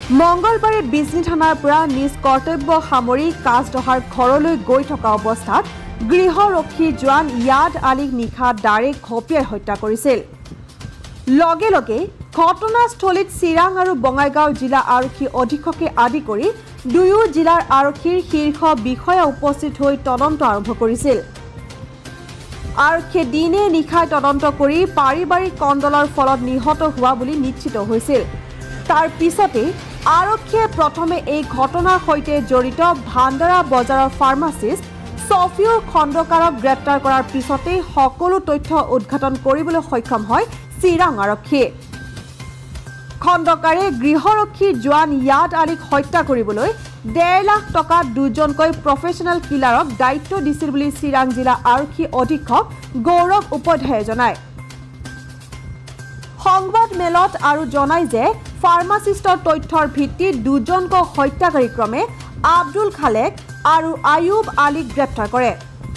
মঙ্গলবাৰে বিজনী থানাৰ পৰা নিজ কৰ্তব্য সামৰি কাছদহাৰ ঘৰলৈ গৈ থকা অৱস্থাত গৃহৰক্ষী জোৱান ইয়াদ আলীক নিশা দাৰে ঘপিয়াই হত্যা কৰিছিল। লগে লগে ঘটনাস্থলীত চিৰাং আৰু বঙাইগাঁও জিলা আৰক্ষী অধীক্ষকে আদি কৰি দুয়ো জিলাৰ আৰক্ষীৰ শীৰ্ষ বিষয়া উপস্থিত হৈ তদন্ত আৰম্ভ কৰিছিল। আৰক্ষীয়ে দিনে নিশাই তদন্ত কৰি পাৰিবাৰিক কণ্ডলৰ ফলত নিহত হোৱা বুলি নিশ্চিত হৈছিল। তাৰ পিছতে আৰক্ষীয়ে প্ৰথমে এই ঘটনাৰ সৈতে জড়িত ভাণ্ডাৰা বজাৰৰ ফাৰ্মাচিষ্ট ছফিউৰ খণ্ডকাৰক গ্ৰেপ্তাৰ কৰাৰ পিছতে সকলো তথ্য উদ্ঘাটন কৰিবলৈ সক্ষম হয় চিৰাং আৰক্ষীয়ে। খণ্ডকাৰে গৃহৰক্ষী জোৱান ইয়াদ আলীক হত্যা কৰিবলৈ 1.5 লাখ টকা দুজনকৈ প্ৰফেচনেল কিলাৰক দায়িত্ব দিছিল বুলি চিৰাং জিলা আৰক্ষী অধীক্ষক গৌৰৱ উপাধ্যায়ে জনায়। সংবাদ মেলত আৰু জনায় যে ফাৰ্মাচিষ্টৰ তথ্যৰ ভিত্তিত দুজনকৈ হত্যাকাৰী ক্ৰমে আব্দুল খালেক আৰু আয়ুব আলীক গ্ৰেপ্তাৰ কৰে।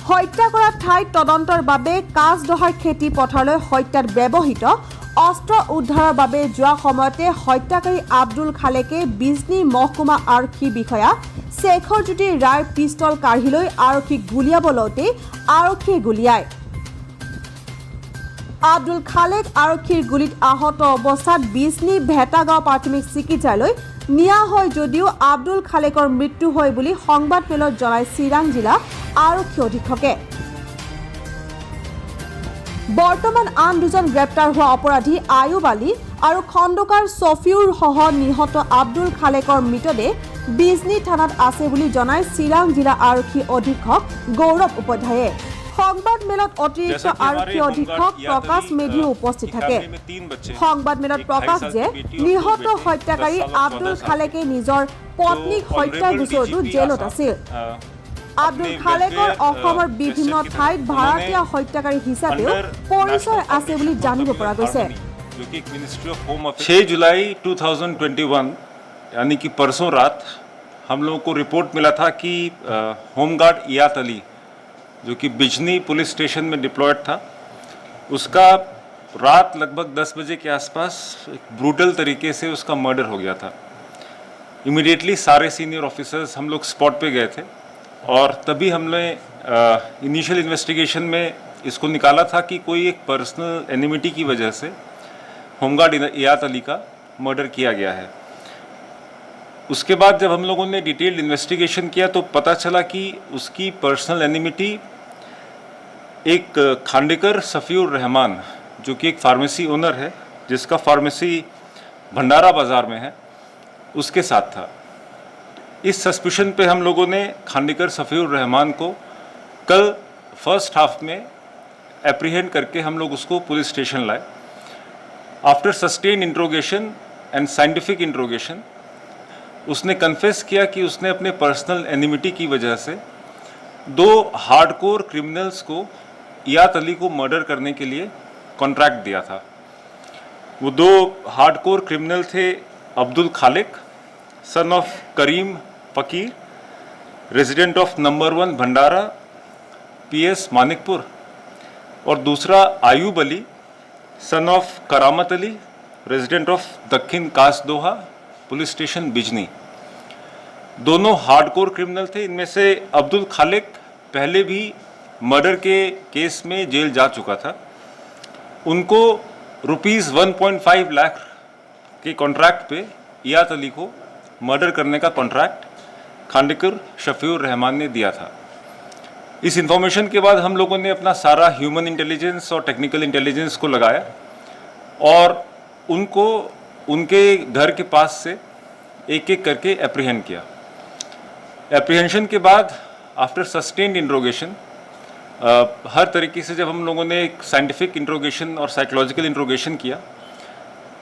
হত্যা কৰা ঠাইত তদন্তৰ বাবে কাছদহাৰ খেতি পথাৰলৈ হত্যাত ব্যৱহৃত অস্ত্ৰ উদ্ধাৰৰ বাবে যোৱা সময়তে হত্যাকাৰী আব্দুল খালেকে বিজনী মহকুমা আৰক্ষী বিষয়া শেখৰজ্যোতি ৰায়ৰ পিষ্টল কাঢ়ি লৈ আৰক্ষীক গুলিয়াব লওঁতে আৰক্ষীয়ে গুলিয়ায়। আব্দুল খালেক আৰক্ষীৰ গুলীত আহত অৱস্থাত বিজনী ভেটাগাঁও প্ৰাথমিক চিকিৎসালয়লৈ নিয়া হয় যদিও আব্দুল খালেকৰ মৃত্যু হয় বুলি সংবাদ মেলত জনায় চিৰাং জিলা আৰক্ষী অধীক্ষকে। বৰ্তমান আন দুজন গ্ৰেপ্তাৰ হোৱা অপৰাধী আয়ুব আলী আৰু খণ্ডকাৰ ছফিউৰ সহ নিহত আব্দুল খালেকৰ মৃতদেহ বিজনী থানাত আছে বুলি জনায় চিৰাং জিলা আৰক্ষী অধীক্ষক গৌৰৱ উপাধ্যায়ে। সংবাদ মেলত অতিৰিক্ত আৰক্ষী অধীক্ষক প্ৰকাশ মেধিও উপস্থিত থাকে। সংবাদ মেলত প্ৰকাশ যে নিহত হত্যাকাৰী আব্দুল খালেকে নিজৰ পত্নীক হত্যাৰ গোচৰটো জেলত আছিল। আব্দুল খালেকৰ অসমৰ বিভিন্ন ঠাইত ভাৰতীয় হত্যাকাৰী হিচাপেও পৰিচয় আছে বুলি জানিব পৰা গৈছে। 6 जुलाई 2021 यानी कि परसों रात हम लोगों को रिपोर्ट मिला था कि होमगार्ड याद अली जो कि बिजनी पुलिस स्टेशन में डिप्लॉयड था, उसका रात लगभग 10 बजे के आसपास एक ब्रूटल तरीके से उसका मर्डर हो गया था। इमीडिएटली सारे सीनियर ऑफिसर्स हम लोग स्पॉट पे गए थे और तभी हमने इनिशियल इन्वेस्टिगेशन में इसको निकाला था कि कोई एक पर्सनल एनिमिटी की वजह से होमगार्ड याद अली का मर्डर किया गया है। उसके बाद जब हम लोगों ने डिटेल्ड इन्वेस्टिगेशन किया तो पता चला कि उसकी पर्सनल एनिमिटी एक खांडेकर सफ़ीउर रहमान जो कि एक फार्मेसी ओनर है, जिसका फार्मेसी भंडारा बाज़ार में है, उसके साथ था। इस सस्पिशन पे हम लोगों ने खांडेकर सफ़ीउर रहमान को कल फर्स्ट हाफ में एप्रीहेंड करके हम लोग उसको पुलिस स्टेशन लाए। After sustained interrogation and scientific interrogation उसने कन्फेस किया कि उसने अपने पर्सनल एनिमिटी की वजह से 2 हार्डकोर क्रिमिनल्स को याद अली को मर्डर करने के लिए कॉन्ट्रैक्ट दिया था। वो 2 हार्डकोर क्रिमिनल थे अब्दुल खालेक सन ऑफ करीम फकीर resident of number 1 Bhandara PS Manikpur, और दूसरा आयूब अली सन ऑफ करामत अली रेजिडेंट ऑफ दक्षिण कासदोहा पुलिस स्टेशन बिजनी। दोनों हार्डकोर क्रिमिनल थे। इनमें से अब्दुल खालेक पहले भी मर्डर के केस में जेल जा चुका था। उनको ₹1.5 लाख के कॉन्ट्रैक्ट पे याद अली को मर्डर करने का कॉन्ट्रैक्ट खांडेकर शफीउर रहमान ने दिया था। इस इंफॉर्मेशन के बाद हम लोगों ने अपना सारा ह्यूमन इंटेलिजेंस और टेक्निकल इंटेलिजेंस को लगाया और उनको उनके घर के पास से एक एक करके एप्रीहेंड किया। एप्रीहेंशन के बाद आफ्टर सस्टेन्ड इंट्रोगेशन हर तरीके से जब हम लोगों ने एक साइंटिफिक इंट्रोगेशन और साइकोलॉजिकल इंट्रोगेशन किया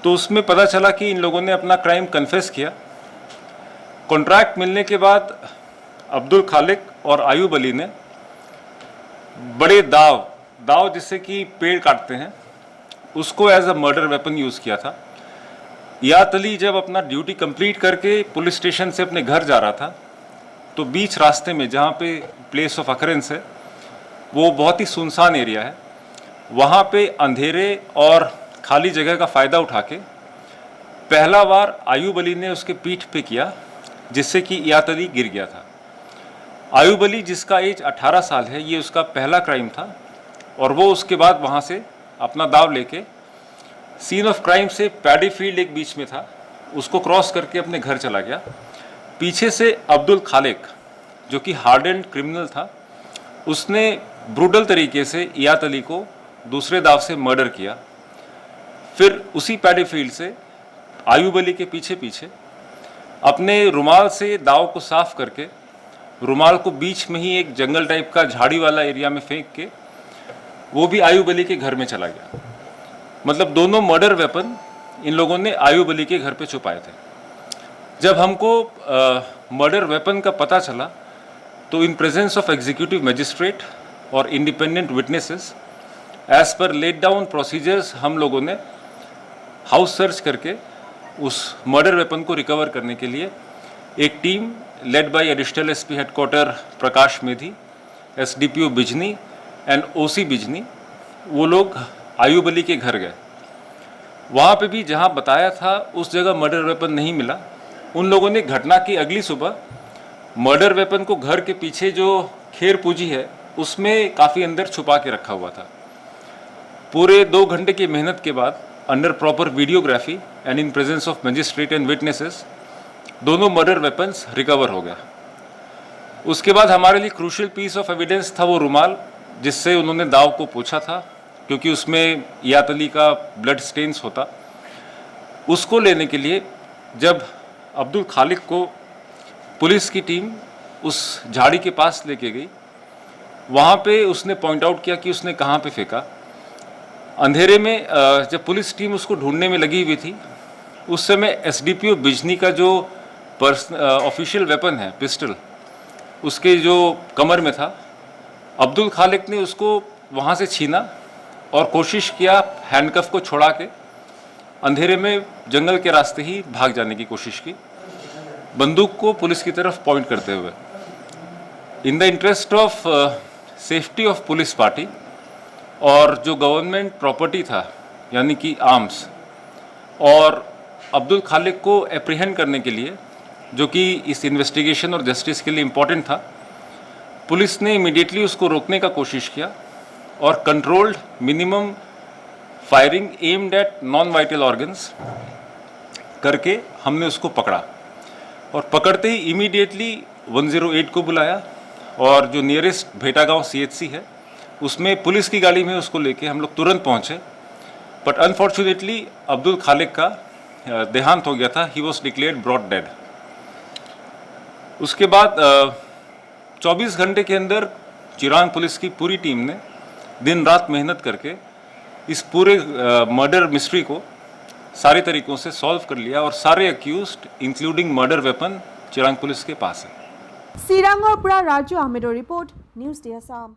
तो उसमें पता चला कि इन लोगों ने अपना क्राइम कन्फेस किया। कॉन्ट्रैक्ट मिलने के बाद अब्दुल खालेक और आयूब अली ने बड़े दाव जिससे कि पेड़ काटते हैं, उसको as a murder weapon use किया था। याद अली जब अपना ड्यूटी कंप्लीट करके पुलिस स्टेशन से अपने घर जा रहा था तो बीच रास्ते में जहाँ पे प्लेस ऑफ अकरेंस है वो बहुत ही सुनसान एरिया है, वहाँ पे अंधेरे और खाली जगह का फ़ायदा उठा के पहला वार आयूब अली ने उसके पीठ पे किया, जिससे कि इयात अली गिर गया था। आयूब अली, जिसका एज 18 साल है, ये उसका पहला क्राइम था और वो उसके बाद वहाँ से अपना दाव लेके सीन ऑफ क्राइम से पैडी फील्ड एक बीच में था, उसको क्रॉस करके अपने घर चला गया। पीछे से अब्दुल खालिक, जो कि हार्डेंड क्रिमिनल था, उसने ब्रूटल तरीके से इयात अली को दूसरे दाव से मर्डर किया। फिर उसी पैडी फील्ड से आयूब अली के पीछे पीछे अपने रुमाल से दाव को साफ करके रुमाल को बीच में ही एक जंगल टाइप का झाड़ी वाला एरिया में फेंक के वो भी आयूब अली के घर में चला गया। मतलब दोनों मर्डर वेपन इन लोगों ने आयूब अली के घर पे छुपाए थे। जब हमको मर्डर वेपन का पता चला तो in presence of executive magistrate और independent witnesses, as per laid down procedures, हम लोगों ने हाउस सर्च करके उस मर्डर वेपन को रिकवर करने के लिए एक team led by additional SP headquarter Prakash Medhi, SDPO Bijni and OC Bijni, वो लोग आयूब अली के घर गए। वहाँ पे भी जहाँ बताया था उस जगह मर्डर वेपन नहीं मिला। उन लोगों ने घटना की अगली सुबह मर्डर वेपन को घर के पीछे जो खेर पूंजी है उसमें काफ़ी अंदर छुपा के रखा हुआ था। पूरे 2 घंटे की मेहनत के बाद under proper videography and in presence of magistrate and witnesses दोनों मर्डर वेपन्स रिकवर हो गया। उसके बाद हमारे लिए क्रूशियल पीस ऑफ एविडेंस था वो रुमाल, जिससे उन्होंने दाव को पूछा था, क्योंकि उसमें इयात अली का ब्लड स्टेन्स होता। उसको लेने के लिए जब अब्दुल खालिक को पुलिस की टीम उस झाड़ी के पास लेके गई, वहाँ पे उसने पॉइंट आउट किया कि उसने कहाँ पे फेंका। अंधेरे में जब पुलिस टीम उसको ढूंढने में लगी हुई थी, उस समय एसडीपीओ बिजनी का जो ऑफिशियल वेपन है पिस्टल, उसके जो कमर में था, अब्दुल खालिक ने उसको वहाँ से छीना और कोशिश किया हैंडकफ को छोड़ा के अंधेरे में जंगल के रास्ते ही भाग जाने की कोशिश की, बंदूक को पुलिस की तरफ पॉइंट करते हुए। In the interest of safety of police party और जो गवर्नमेंट प्रॉपर्टी था, यानी कि आर्म्स, और अब्दुल खालिक को एप्रीहेंड करने के लिए, जो कि इस इन्वेस्टिगेशन और जस्टिस के लिए इम्पोर्टेंट था, पुलिस ने इमीडिएटली उसको रोकने का कोशिश किया और controlled minimum firing aimed at non vital organs करके हमने उसको पकड़ा। और पकड़ते ही इमीडिएटली 108 को बुलाया और जो नियरेस्ट भेटा गांव CHC है उसमें पुलिस की गाड़ी में उसको लेके हम लोग तुरंत पहुंचे। बट अनफॉर्चुनेटली अब्दुल खालिक का देहांत हो गया था, he was declared broad dead. उसके बाद 24 घंटे के अंदर चिरांग पुलिस की पूरी टीम ने दिन रात मेहनत करके इस पूरे मर्डर मिस्ट्री को सारे तरीकों से सॉल्व कर लिया और सारे accused including murder weapon Chirang police के पास है। চিৰাঙৰ পৰা ৰাজু আহমেদৰ ৰিপৰ্ট, নিউজ ডি আছাম।